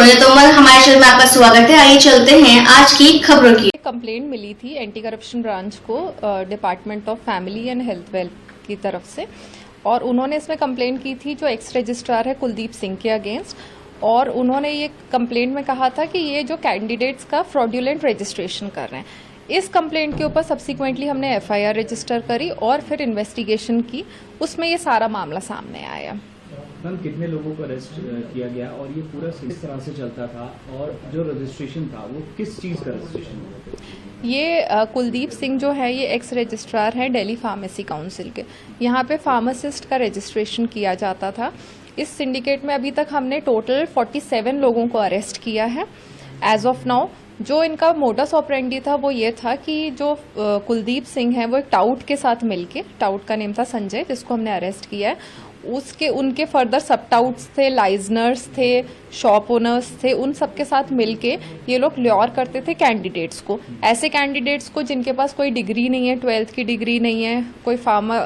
सोनिया तोमर, हमारे चैनल में आपका स्वागत है। आइए चलते हैं आज की खबरों की। कंप्लेंट मिली थी एंटी करप्शन ब्रांच को department of family and health wealth की तरफ से, और उन्होंने इसमें कंप्लेंट की थी जो एक्स रजिस्ट्रार है कुलदीप सिंह के अगेंस्ट। और उन्होंने ये कंप्लेंट में कहा था कि ये जो कैंडिडेट्स का फ्रॉड्यूलेंट रजिस्ट्रेशन कर रहे हैं। इस कंप्लेंट के ऊपर सब्सिक्वेंटली हमने एफआईआर रजिस्टर करी और फिर इन्वेस्टिगेशन की, उसमें ये सारा मामला सामने आया। मैम, कितने लोगों को अरेस्ट किया गया और ये पूरा किस तरह से चलता था, और जो रजिस्ट्रेशन था वो किस चीज़ का रजिस्ट्रेशन था? ये कुलदीप सिंह जो है ये एक्स रजिस्ट्रार है दिल्ली फार्मेसी काउंसिल के। यहाँ पे फार्मासिस्ट का रजिस्ट्रेशन किया जाता था। इस सिंडिकेट में अभी तक हमने टोटल 47 लोगों को अरेस्ट किया है एज ऑफ नाउ। जो इनका मोडस ऑपरेंडी था वो ये था कि जो कुलदीप सिंह है वो एक टाउट के साथ मिलके, टाउट का नेम था संजय जिसको हमने अरेस्ट किया है, उनके फर्दर सब टाउट्स थे, लाइजनर्स थे, शॉप ओनर्स थे, उन सब के साथ मिलके ये लोग ल्योर करते थे कैंडिडेट्स को। ऐसे कैंडिडेट्स को जिनके पास कोई डिग्री नहीं है, 12th की डिग्री नहीं है, कोई फार्मा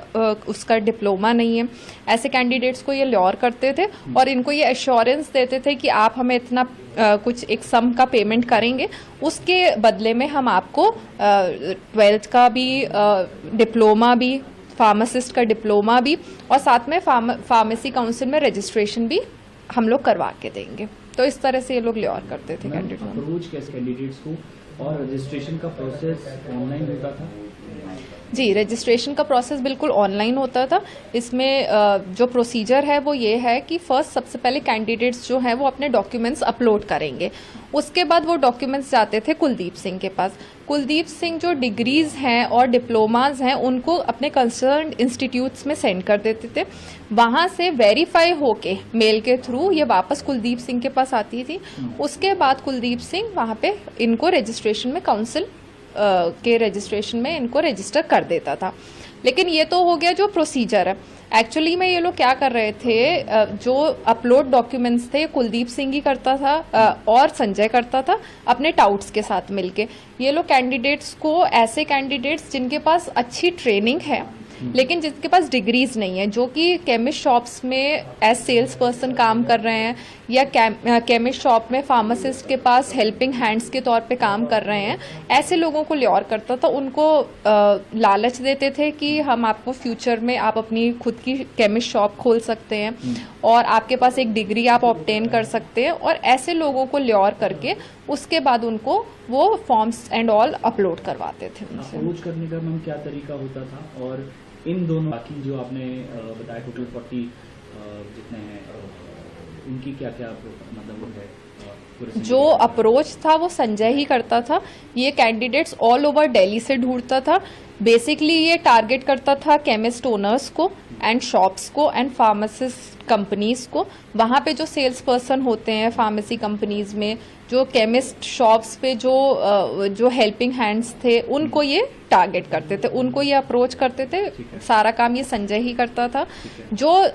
उसका डिप्लोमा नहीं है, ऐसे कैंडिडेट्स को ये ल्योर करते थे और इनको ये एश्योरेंस देते थे कि आप हमें इतना कुछ एक सम का पेमेंट करेंगे, उसके बदले में हम आपको 12th का भी डिप्लोमा भी, फार्मासिस्ट का डिप्लोमा भी और साथ में फार्मेसी काउंसिल में रजिस्ट्रेशन भी हम लोग करवा के देंगे। तो इस तरह से ये लोग ल्योर करते थे कैंडिडेट्स को। और रजिस्ट्रेशन का प्रोसेस ऑनलाइन होता था? जी, रजिस्ट्रेशन का प्रोसेस बिल्कुल ऑनलाइन होता था। इसमें जो प्रोसीजर है वो ये है कि फर्स्ट सबसे पहले कैंडिडेट्स जो हैं वो अपने डॉक्यूमेंट्स अपलोड करेंगे। उसके बाद वो डॉक्यूमेंट्स जाते थे कुलदीप सिंह के पास। कुलदीप सिंह जो डिग्रीज हैं और डिप्लोमाज हैं उनको अपने कंसर्न इंस्टीट्यूट्स में सेंड कर देते थे। वहाँ से वेरीफाई होके मेल के थ्रू ये वापस कुलदीप सिंह के पास आती थी। उसके बाद कुलदीप सिंह वहाँ पे इनको रजिस्ट्रेशन में काउंसिल के रजिस्ट्रेशन में इनको रजिस्टर कर देता था। लेकिन ये तो हो गया जो प्रोसीजर है। एक्चुअली में ये लोग क्या कर रहे थे, जो अपलोड डॉक्यूमेंट्स थे कुलदीप सिंह ही करता था और संजय करता था अपने टाउट्स के साथ मिलके। ये लोग कैंडिडेट्स को, ऐसे कैंडिडेट्स जिनके पास अच्छी ट्रेनिंग है लेकिन जिनके पास डिग्रीज नहीं है, जो कि केमिस्ट शॉप्स में एज सेल्स पर्सन काम कर रहे हैं या केमिस्ट शॉप में फार्मासिस्ट के पास हेल्पिंग हैंड्स के तौर पे काम कर रहे हैं, ऐसे लोगों को ल्योर करता था। उनको लालच देते थे कि हम आपको फ्यूचर में आप अपनी खुद की केमिस्ट शॉप खोल सकते हैं और आपके पास एक डिग्री आप ऑब्टेन कर सकते हैं, और ऐसे लोगों को ल्योर करके उसके बाद उनको वो फॉर्म्स एंड ऑल अपलोड करवाते थे उनसे। अप्रोच करने का मैम क्या तरीका होता था? और इन दोनों बाकी जो आपने बताया टोटल 40 जितने हैं, उनकी क्या क्या मतलब वो है? जो अप्रोच था वो संजय ही करता था। ये कैंडिडेट्स ऑल ओवर दिल्ली से ढूंढता था। बेसिकली ये टारगेट करता था केमिस्ट ओनर्स को एंड शॉप्स को एंड फार्मासिस्ट कंपनीज को। वहाँ पे जो सेल्स पर्सन होते हैं फार्मेसी कंपनीज में, जो केमिस्ट शॉप्स पे जो हेल्पिंग हैंड्स थे, उनको ये टारगेट करते थे, उनको ये अप्रोच करते थे। सारा काम ये संजय ही करता था। जो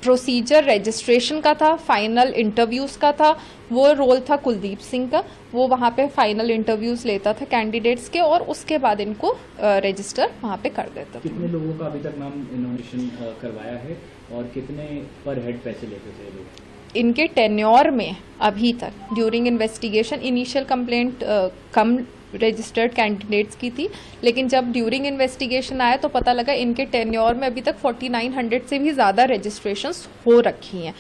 प्रोसीजर रजिस्ट्रेशन का था, फाइनल इंटरव्यूज का था, वो रोल था कुलदीप सिंह का। वो वहाँ पे फाइनल इंटरव्यूज लेता था कैंडिडेट्स के और उसके बाद इनको रजिस्टर वहाँ पे कर देता था। कितने लोगों का अभी तक नाम इनोवेशन करवाया है और कितने पर हेड पैसे लेते थे लोग? इनके टेन्योर में अभी तक ड्यूरिंग इन्वेस्टिगेशन इनिशियल कंप्लेंट कम रजिस्टर्ड कैंडिडेट्स की थी, लेकिन जब ड्यूरिंग इन्वेस्टिगेशन आया तो पता लगा इनके टेन्योर में अभी तक 4900 से भी ज़्यादा रजिस्ट्रेशंस हो रखी हैं।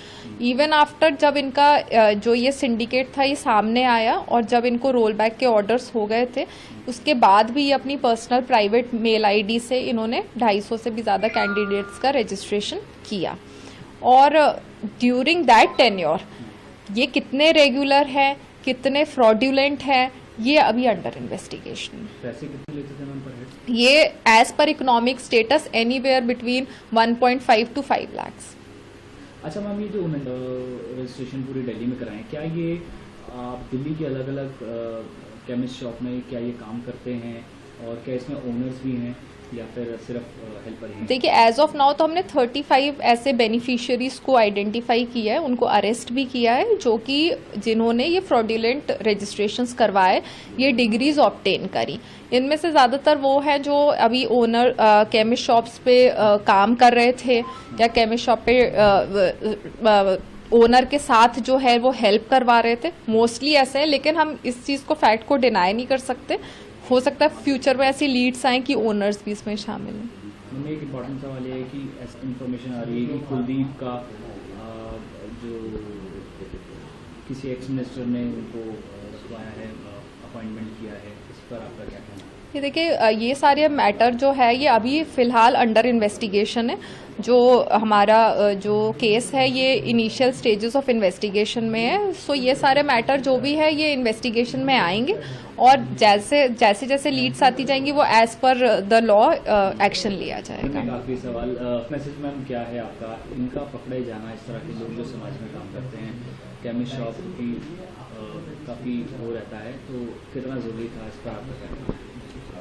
इवन आफ्टर जब इनका जो ये सिंडिकेट था ये सामने आया और जब इनको रोल बैक के ऑर्डर्स हो गए थे, उसके बाद भी ये अपनी पर्सनल प्राइवेट मेल आईडी से इन्होंने 250 से भी ज़्यादा कैंडिडेट्स का रजिस्ट्रेशन किया। और ड्यूरिंग दैट टेन्योर ये कितने रेगुलर है, कितने फ्रॉड्यूलेंट है, ये अभी अंडर इन्वेस्टिगेशन। पैसे कितने लेते थे मैम पर हेड? ये एज पर economic status anywhere between 1.5 to 5 lakhs। अच्छा मैम, ये जो रजिस्ट्रेशन पूरी दिल्ली में कराएं, क्या ये आप दिल्ली के अलग अलग केमिस्ट शॉप में क्या ये काम करते हैं, और क्या इसमें ओनर्स भी हैं या फिर सिर्फ हेल्पर हैं? देखिए, एज ऑफ नाउ तो हमने 35 ऐसे बेनिफिशियरीज को आइडेंटिफाई किया है, उनको अरेस्ट भी किया है, जो कि जिन्होंने ये फ्रॉड्यूलेंट रजिस्ट्रेशंस करवाए, ये डिग्रीज ऑब्टेन करी। इनमें से ज़्यादातर वो हैं जो अभी ओनर केमिस्ट शॉप्स पे काम कर रहे थे या केमिस्ट शॉप पे ओनर के साथ जो है वो हेल्प करवा रहे थे, मोस्टली ऐसे है। लेकिन हम इस चीज़ को फैक्ट को डिनाई नहीं कर सकते, हो सकता है फ्यूचर में ऐसी लीड्स आए कि ओनर्स भी इसमें शामिल हैं। हमें एक इम्पॉर्टेंट सवाल ये है कि ऐसी इन्फॉर्मेशन आ रही है कि कुलदीप का जो किसी एक्स मिनिस्टर ने उनको रखवाया है, अपॉइंटमेंट किया है, इस पर आपका क्या कहना है? ये देखिए, ये सारे मैटर जो है ये अभी फ़िलहाल अंडर इन्वेस्टिगेशन है। जो हमारा जो केस है ये इनिशियल स्टेजेस ऑफ इन्वेस्टिगेशन में है। सो ये सारे मैटर जो भी है ये इन्वेस्टिगेशन में आएंगे और जैसे जैसे लीड्स आती जाएंगी वो as per the law action लिया जाएगा। एक आखिरी सवाल, मैसेज मैम क्या है आपका, इनका पकड़े जाना, इस तरह के लोग जो समाज में काम करते हैं, केमिस्ट शॉप की काफ़ी वो रहता है, तो कितना ज़रूरी था, इस पर आपका क्या कहना है?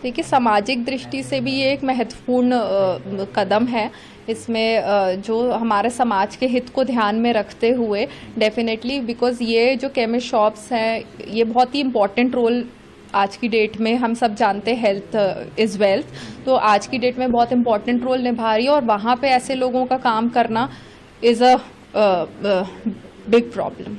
देखिए, सामाजिक दृष्टि से भी ये एक महत्वपूर्ण कदम है। इसमें जो हमारे समाज के हित को ध्यान में रखते हुए डेफिनेटली, बिकॉज़ ये जो केमिस्ट शॉप्स हैं ये बहुत ही इम्पॉर्टेंट रोल आज की डेट में, हम सब जानते हैं हेल्थ इज़ वेल्थ, तो आज की डेट में बहुत इम्पॉर्टेंट रोल निभा रही है और वहाँ पे ऐसे लोगों का काम करना इज़ अ बिग प्रॉब्लम।